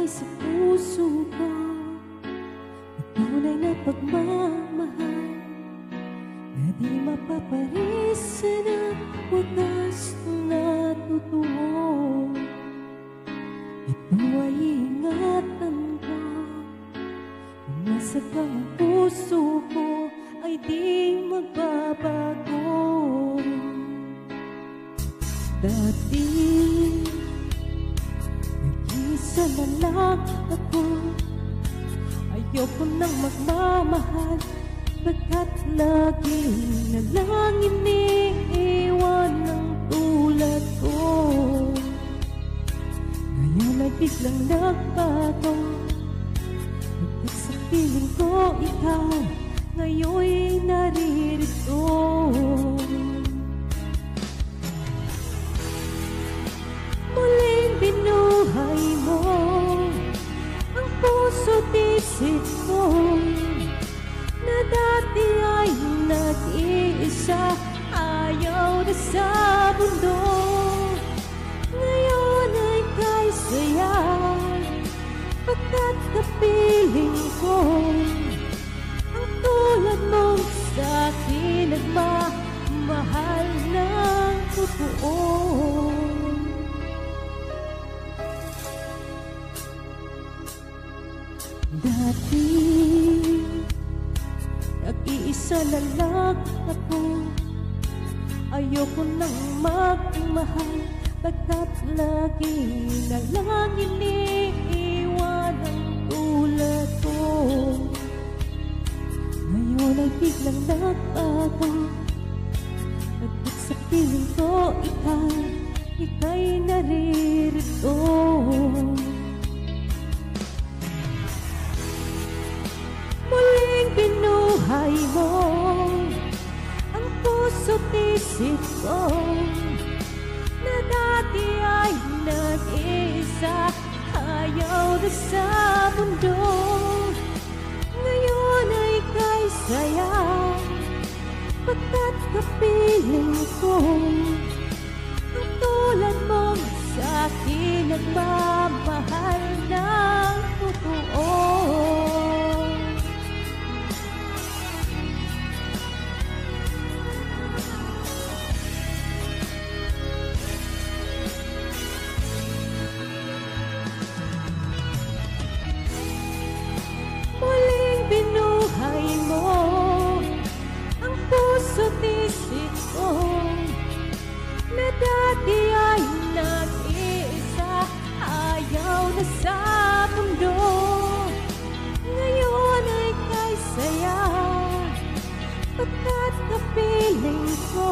ibigay sa puso ko at tunay na pagmamahal na di mapaparisan ang wagas na totoo. Ito ay ingatan ko, kung masagang ang puso ko ay di magbabago. Dati nag-isa na lang ako, ayoko nang magmamahal, pagkat lagi na lang iniiwan ng tulad ko. Ngayon ay biglang nagbago, pagkat sa piling ko ikaw ngayon'y naririto. Muling binuhay mo ang puso't isip ko na dati ay nag-iisa, ayaw na sa mundo. Ngayon ay kay saya, pagkat kapiling ko ang tulad mong sa'kin nagmamahal ng totoo. Dati nag-iisa na lang ako, ayoko nang magmahal, pagkat lagi na lang iniiwan ang tulad ko. Ngayon ay biglang nagbago, pagkat sa piling ko ika'y naririto. Muling binuhay mo ang puso't isip ko na dati ay nag-iisa, ayaw na sa mundo. Ngayon ay kay saya, pagkat kapiling ko ang tulad mong sa'kin nagmamahal ng totoo. Binuhay mo ang puso't isip ko na dati ay nag-iisa, ayaw na sa mundo. Ngayon ay kay saya, pagkat kapiling ko